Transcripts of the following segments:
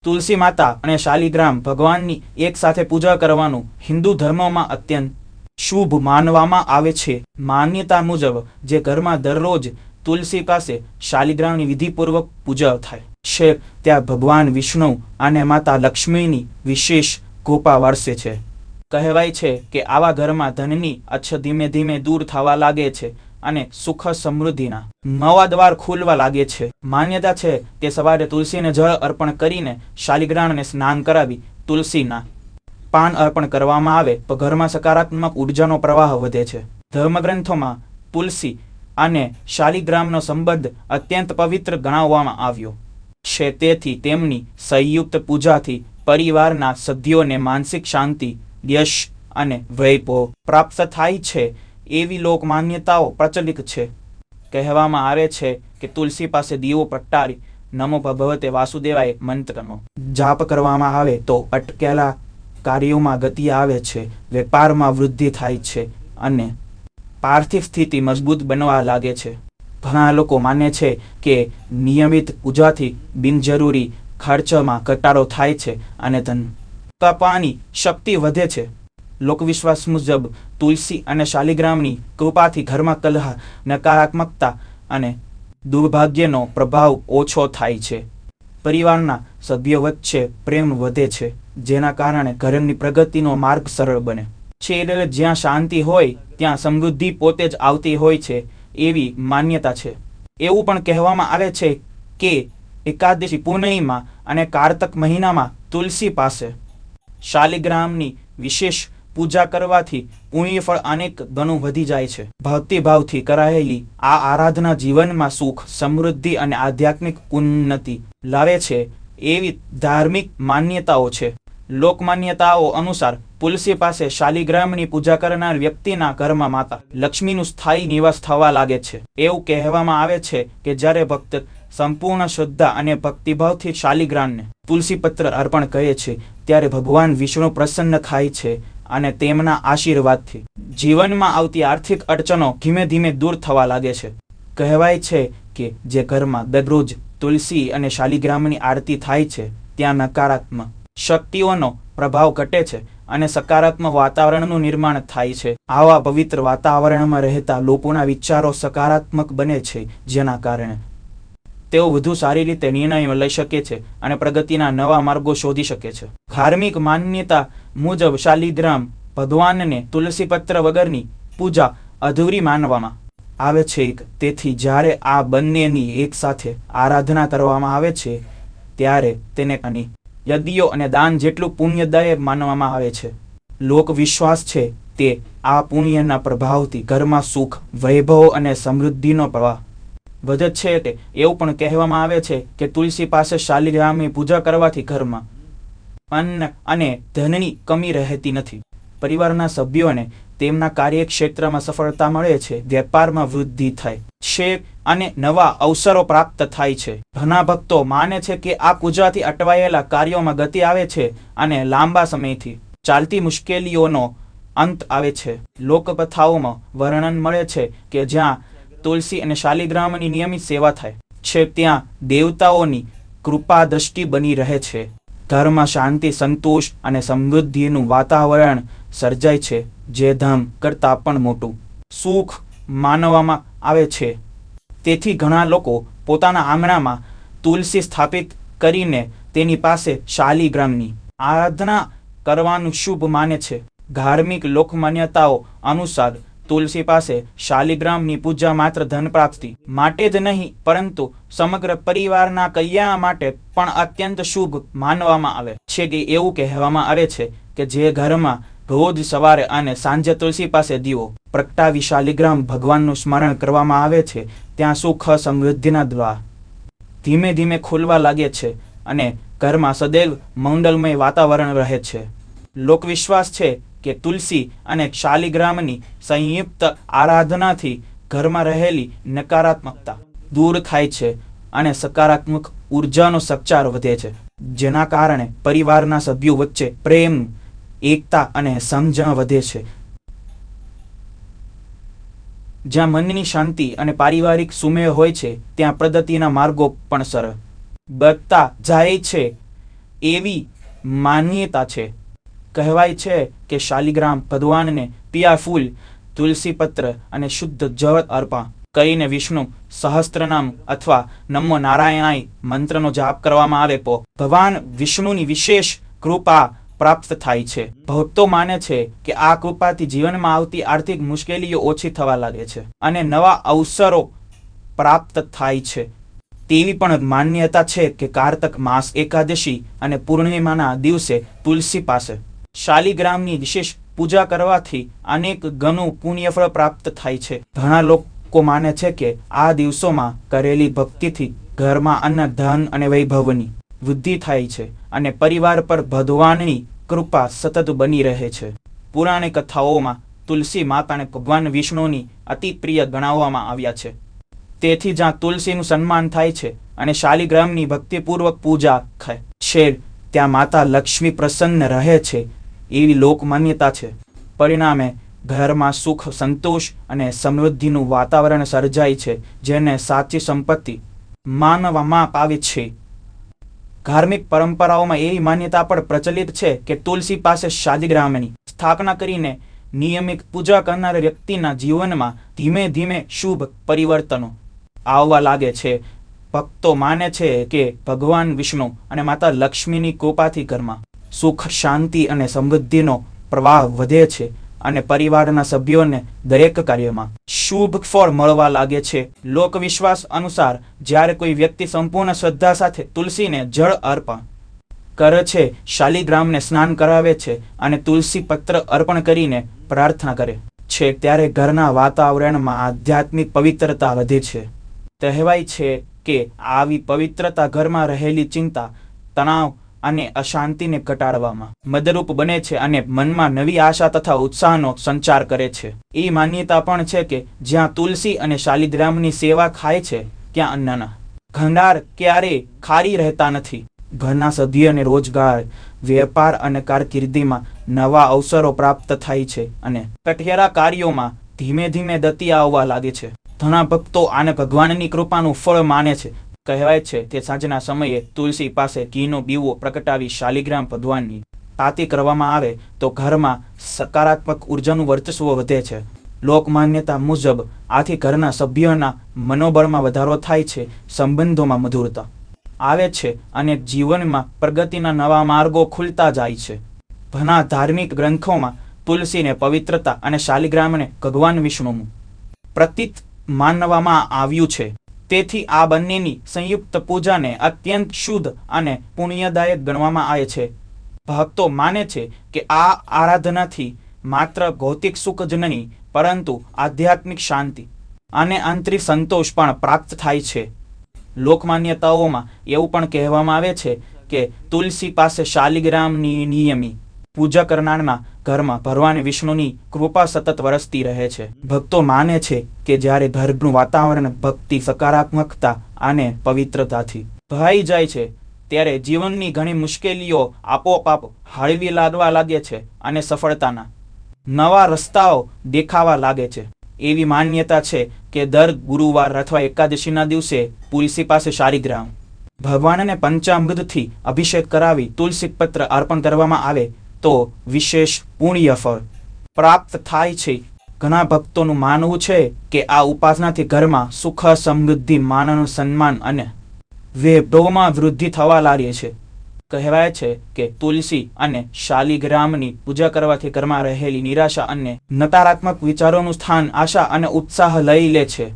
તુલસી માતા અને શાલિગ્રામ ભગવાનની એક સાથે પૂજા કરવાનું હિન્દુ ધર્મમાં અત્યંત શુભ માનવામાં આવે છે. માન્યતા મુજબ જે ઘરમાં દરરોજ તુલસી પાસે શાલિગ્રામની વિધિપૂર્વક પૂજા થાય છે ત્યાં ભગવાન વિષ્ણુ અને માતા લક્ષ્મીની વિશેષ કૃપા વરસે છે. કહેવાય છે કે આવા ઘરમાં ધનની અછત ધીમે ધીમે દૂર થવા લાગે છે અને સુખ સમૃદ્ધિના નવા દ્વાર ખુલવા લાગે છે. માન્યતા છે કે સવારે તુલસીને જળ અર્પણ કરીને શાલિગ્રામને સ્નાન કરાવી તુલસીના પાન અર્પણ કરવામાં આવે તો ઘરમાં સકારાત્મક ઉર્જાનો પ્રવાહ વધે છે. ધર્મગ્રંથોમાં તુલસી અને શાલિગ્રામનો સંબંધ અત્યંત પવિત્ર ગણાવવામાં આવ્યો છે. તેથી તેમની સંયુક્ત પૂજાથી પરિવારના સભ્યોને માનસિક શાંતિ, યશ અને વૈભવ પ્રાપ્ત થાય છે એવી લોક માન્યતાઓ પ્રચલિત છે. કહેવામાં આવે છે કે તુલસી પાસે દીવો પ્રગટાવી નમો ભગવતે વાસુદેવાય મંત્રનો જાપ કરવામાં આવે તો અટકેલા કાર્યોમાં ગતિ આવે છે, વેપારમાં વૃદ્ધિ થાય છે અને પાર્થિવ સ્થિતિ મજબૂત બનવા લાગે છે. ઘણા લોકો માને છે કે નિયમિત પૂજાથી બિનજરૂરી ખર્ચમાં ઘટાડો થાય છે અને ધન કપાની શક્તિ વધે છે. લોકવિશ્વાસ મુજબ તુલસી અને શાલિગ્રામની કૃપાથી ઘરમાં કલહ, નકારાત્મકતા અને દુર્ભાગ્યનો પ્રભાવ ઓછો થાય છે. પરિવારના સભ્યો વચ્ચે પ્રેમ વધે છે જેના કારણે ઘરની પ્રગતિનો માર્ગ સરળ બને છે. એટલે જ્યાં શાંતિ હોય ત્યાં સમૃદ્ધિ પોતે જ આવતી હોય છે એવી માન્યતા છે. એવું પણ કહેવામાં આવે છે કે એકાદશી, પૂર્ણિમા અને કારતક મહિનામાં તુલસી પાસે શાલિગ્રામની વિશેષ પૂજા કરવાથી પુણ્ય ફળ અનેક ગણું વધી જાય છે. ભક્તિભાવથી કરાયેલી આ આરાધના જીવનમાં સુખ, સમૃદ્ધિ અને આધ્યાત્મિક ઉન્નતિ લાવે છે એવી ધાર્મિક માન્યતાઓ છે. લોકમાન્યતાઓ અનુસાર તુલસી પાસે શાલિગ્રામની પૂજા કરનાર વ્યક્તિના ઘરમાં માતા લક્ષ્મીનું સ્થાયી નિવાસ થવા લાગે છે. એવું કહેવામાં આવે છે કે જ્યારે ભક્ત સંપૂર્ણ શ્રદ્ધા અને ભક્તિભાવથી શાલિગ્રામને તુલસીપત્ર અર્પણ કરે છે ત્યારે ભગવાન વિષ્ણુ પ્રસન્ન થાય છે અને તેમના આશીર્વાદથી જીવનમાં આવતી આર્થિક અડચણો ધીમે ધીમે દૂર થવા લાગે છે. કહેવાય છે કે જે ઘરમાં દરરોજ તુલસી અને શાલિગ્રામની આરતી થાય છે ત્યાં નકારાત્મક શક્તિઓનો પ્રભાવ ઘટે છે અને સકારાત્મક વાતાવરણનું નિર્માણ થાય છે. આવા પવિત્ર વાતાવરણમાં રહેતા લોકોના વિચારો સકારાત્મક બને છે જેના કારણે તેઓ વધુ સારી રીતે નિર્ણયો લઈ શકે છે અને પ્રગતિના નવા માર્ગો શોધી શકે છે. ધાર્મિક માન્યતા મુજબ શાલિગ્રામ ભગવાનને તુલસીપત્ર વગરની પૂજા અધૂરી માનવામાં આવે છે. તેથી જ્યારે આ બંનેની એકસાથે આરાધના કરવામાં આવે છે ત્યારે તેને યજ્ઞો અને દાન જેટલું પુણ્યદાયક માનવામાં આવે છે. લોકવિશ્વાસ છે તે આ પુણ્યના પ્રભાવથી ઘરમાં સુખ, વૈભવ અને સમૃદ્ધિનો પ્રવાહ વધે છે. તે એવું પણ કહેવામાં આવે છે કે તુલસી પાસે શાલિગ્રામની પૂજા કરવાથી ઘરમાં અન્ન અને ધનની કમી રહેતી નથી. પરિવારના સભ્યોને તેમના કાર્યક્ષેત્રમાં સફળતા મળે છે, વેપારમાં વૃદ્ધિ થાય છે અને નવા અવસરો પ્રાપ્ત થાય છે. ઘણા ભક્તો માને છે કે આ પૂજાથી અટવાયેલા કાર્યોમાં ગતિ આવે છે અને લાંબા સમયથી ચાલતી મુશ્કેલીઓનો અંત આવે છે. લોકકથાઓમાં વર્ણન મળે છે કે જ્યાં તુલસી અને શાલિગ્રામની નિયમિત સેવા થાય છે ત્યાં દેવતાઓની કૃપા દ્રષ્ટિ બની રહે છે. ઘરમાં શાંતિ, સંતોષ અને સમૃદ્ધિનું વાતાવરણ સર્જાય છે જે ધન કરતાં પણ મોટું સુખ માનવામાં આવે છે. તેથી ઘણા લોકો પોતાના આંગણામાં તુલસી સ્થાપિત કરીને તેની પાસે શાલિગ્રામની આરાધના કરવાનું શુભ માને છે. ધાર્મિક લોકમાન્યતાઓ અનુસાર તુલસી પાસે શાલિગ્રામની પૂજા માત્ર ધન પ્રાપ્તિ માટે જ નહીં પરંતુ સમગ્ર પરિવારના કલ્યાણ માટે પણ અત્યંત શુભ માનવામાં આવે છે. કે એવું કહેવામાં આવે છે કે જે ઘરમાં રોજ સવારે અને સાંજે તુલસી પાસે દીવો પ્રગટાવી શાલિગ્રામ ભગવાનનું સ્મરણ કરવામાં આવે છે ત્યાં સુખ, સમૃદ્ધિના દ્વાર ધીમે ધીમે ખુલવા લાગે છે અને ઘરમાં સદૈવ મંગલમય વાતાવરણ રહે છે. લોકવિશ્વાસ છે કે તુલસી અને શાલિગ્રામની સંયુક્ત આરાધનાથી ઘરમાં રહેલી નકારાત્મકતા દૂર થાય છે અને સકારાત્મક ઉર્જાનો સંચાર વધે છે જેના કારણે પરિવારના સભ્યો વચ્ચે પ્રેમ, એકતા અને સમજણ વધે છે. જ્યાં મનની શાંતિ અને પારિવારિક સુમેળ હોય છે ત્યાં પ્રગતિના માર્ગો પણ સરળ બનતા જાય છે. એવી માન્યતા છે. કહેવાય છે કે શાલિગ્રામ ભગવાનને પિયા ફૂલ, તુલસી પત્ર અને શુદ્ધ જળ અર્પણ કરીને વિષ્ણુ સહસ્ત્રનામ અથવા નમો નારાયણાય મંત્રનો જાપ કરવામાં આવે તો ભગવાન વિષ્ણુની વિશેષ કૃપા પ્રાપ્ત થાય છે. ભક્તો માને છે કે આ કૃપાથી જીવનમાં આવતી આર્થિક મુશ્કેલીઓ ઓછી થવા લાગે છે અને નવા અવસરો પ્રાપ્ત થાય છે. તેવી પણ માન્યતા છે કે કારતક માસ એકાદશી અને પૂર્ણિમાના દિવસે તુલસી પાસે શાલિગ્રામની વિશેષ પૂજા કરવાથી અનેક ગણું પુણ્યફળ પ્રાપ્ત થાય છે. ઘણા લોકો માને છે કે આ દિવસોમાં કરેલી ભક્તિથી ઘરમાં અન્ન, ધન અને વૈભવની વૃદ્ધિ થાય છે અને પરિવાર પર ભગવાનની કૃપા સતત બની રહે છે. પુરાણ કથાઓમાં તુલસી માતાને ભગવાન વિષ્ણુની અતિ પ્રિય ગણાવવામાં આવ્યા છે. તેથી જ્યાં તુલસીનું સન્માન થાય છે અને શાલિગ્રામની ભક્તિપૂર્વક પૂજા થાય છે ત્યાં માતા લક્ષ્મી પ્રસન્ન રહે છે એવી લોકમાન્યતા છે. પરિણામે ઘરમાં સુખ, સંતોષ અને સમૃદ્ધિનું વાતાવરણ સર્જાય છે, જેને સાચી સંપત્તિ માનવામાં આવે છે. ધાર્મિક પરંપરાઓમાં એવી માન્યતા પણ પ્રચલિત છે કે તુલસી પાસે શાલિગ્રામની સ્થાપના કરીને નિયમિત પૂજા કરનાર વ્યક્તિના જીવનમાં ધીમે ધીમે શુભ પરિવર્તનો આવવા લાગે છે. ભક્તો માને છે કે ભગવાન વિષ્ણુ અને માતા લક્ષ્મીની કૃપાથી ઘરમાં સુખ, શાંતિ અને સમૃદ્ધિનો પ્રવાહ વધે છે અને પરિવારના સભ્યોને દરેક કાર્યમાં શુભ ફળ મળવા લાગે છે. લોકવિશ્વાસ અનુસાર જ્યારે કોઈ વ્યક્તિ સંપૂર્ણ શ્રદ્ધા સાથે તુલસીને જળ અર્પણ કરે છે, શાલિગ્રામને સ્નાન કરાવે છે અને તુલસી પત્ર અર્પણ કરીને પ્રાર્થના કરે છે, ત્યારે ઘરના વાતાવરણમાં આધ્યાત્મિક પવિત્રતા વધે છે. કહેવાય છે કે આવી પવિત્રતા ઘરમાં રહેલી ચિંતા, તણાવ અને અશાંતિને ઘટાડવામાં મદદરૂપ બને છે અને મનમાં નવી આશા તથા ઉત્સાહનો સંચાર કરે છે. એ માન્યતા પણ છે કે જ્યાં તુલસી અને શાલિગ્રામની સેવા થાય છે ત્યાં અન્નના ભંડાર ક્યારેય ખાલી રહેતા નથી. ઘરના સભ્યોને રોજગાર, વેપાર અને કારકિર્દીમાં નવા અવસરો પ્રાપ્ત થાય છે અને કઠેરા કાર્યોમાં ધીમે ધીમે ગતિ આવવા લાગે છે. ઘણા ભક્તો આને ભગવાનની કૃપાનું ફળ માને છે. કહેવાય છે તે સાંજના સમયે તુલસી પાસે ઘીનો દીવો પ્રગટાવી શાલિગ્રામ ભગવાનની આરતી કરવામાં આવે તો ઘરમાં સકારાત્મક ઉર્જાનું વર્ચસ્વ વધે છે. લોકમાન્યતા મુજબ આથી ઘરના સભ્યોના મનોબળમાં વધારો થાય છે, સંબંધોમાં મધુરતા આવે છે અને જીવનમાં પ્રગતિના નવા માર્ગો ખુલતા જાય છે. ઘણા ધાર્મિક ગ્રંથોમાં તુલસીને પવિત્રતા અને શાલિગ્રામને ભગવાન વિષ્ણુનું પ્રતીક માનવામાં આવ્યું છે. તેથી આ બંનેની સંયુક્ત પૂજાને અત્યંત શુદ્ધ અને પુણ્યદાયક ગણવામાં આવે છે. ભક્તો માને છે કે આ આરાધનાથી માત્ર ભૌતિક સુખ જ નહીં પરંતુ આધ્યાત્મિક શાંતિ અને આંતરિક સંતોષ પણ પ્રાપ્ત થાય છે. લોકમાન્યતાઓમાં એવું પણ કહેવામાં આવે છે કે તુલસી પાસે શાલિગ્રામની નિયમિત પૂજા કરનારના ઘરમાં ભગવાન વિષ્ણુની કૃપા સતત વરસતી રહે છે. ભક્તો માને છે કે જ્યારે ઘરનું વાતાવરણ ભક્તિ, સકારાત્મકતા અને પવિત્રતાથી ભરાઈ જાય છે ત્યારે જીવનની ઘણી મુશ્કેલીઓ આપોઆપ હળવી લાગવા લાગે છે અને સફળતાના નવા રસ્તાઓ દેખાવા લાગે છે. એવી માન્યતા છે કે દર ગુરુવાર અથવા એકાદશીના દિવસે તુલસી પાસે શાલિગ્રામ ભગવાનને પંચામૃતથી અભિષેક કરાવી તુલસી પત્ર અર્પણ કરવામાં આવે તો વિશેષ પુણ્ય ફળ પ્રાપ્ત થાય છે. ઘણા ભક્તોનું માનવું છે કે આ ઉપાસનાથી ઘરમાં સુખ, સમૃદ્ધિ, માન, સન્માન અને વૈભવમાં વૃદ્ધિ થવા લાગે છે. કહેવાય છે કે તુલસી અને શાલિગ્રામની પૂજા કરવાથી ઘરમાં રહેલી નિરાશા અને નકારાત્મક વિચારોનું સ્થાન આશા અને ઉત્સાહ લઈ લે છે.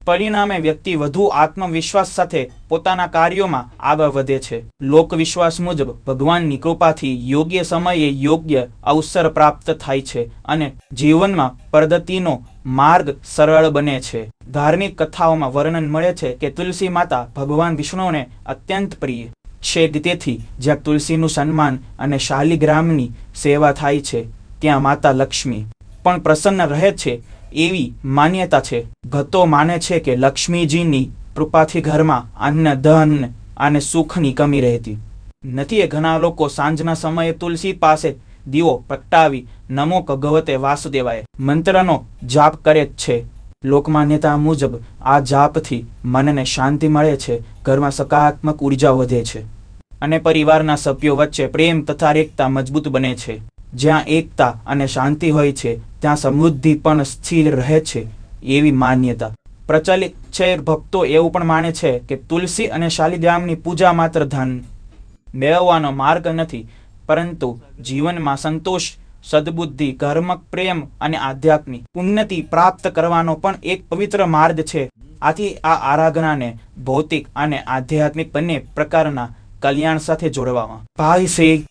પરિણામે વ્યક્તિ વધુ આત્મવિશ્વાસ સાથે પોતાના કાર્યોમાં આગળ વધે છે. લોકવિશ્વાસ મુજબ ભગવાનની કૃપાથી યોગ્ય સમયે યોગ્ય અવસર પ્રાપ્ત થાય છે અને જીવનમાં પ્રગતિનો માર્ગ સરળ બને છે. ધાર્મિક કથાઓમાં વર્ણન મળે છે કે તુલસી માતા ભગવાન વિષ્ણુને અત્યંત પ્રિય છે. તેથી જ્યાં તુલસીનું સન્માન અને શાલિગ્રામની સેવા થાય છે ત્યાં માતા લક્ષ્મી પણ પ્રસન્ન રહે છે એવી માન્યતા છે. ભક્તો માને છે કે લક્ષ્મીજીની કૃપાથી ઘરમાં અન્ન, ધન અને સુખની કમી રહેતી નથી. ઘણા લોકો સાંજના સમયે તુલસી પાસે દીવો પ્રગટાવી નમો ભગવતે વાસુદેવાય મંત્રનો જાપ કરે છે. લોકમાન્યતા મુજબ આ જાપથી મનને શાંતિ મળે છે, ઘરમાં સકારાત્મક ઉર્જા વધે છે અને પરિવારના સભ્યો વચ્ચે પ્રેમ તથા એકતા મજબૂત બને છે. જ્યાં એકતા અને શાંતિ હોય છે ત્યાં સમૃદ્ધિ પણ સ્થિર રહે છે એવી માન્યતા પ્રચલિત છે. ભક્તો એવું પણ માને છે કે તુલસી અને શાલિગ્રામની પૂજા માત્ર ધન મેળવવાનો માર્ગ નથી, પરંતુ જીવનમાં સંતોષ, સદબુદ્ધિ, કર્મક પ્રેમ અને આધ્યાત્મિક ઉન્નતિ પ્રાપ્ત કરવાનો પણ એક પવિત્ર માર્ગ છે. આથી આ આરાધનાને ભૌતિક અને આધ્યાત્મિક બંને પ્રકારના કલ્યાણ સાથે જોડવામાં. ભાઈ શ્રી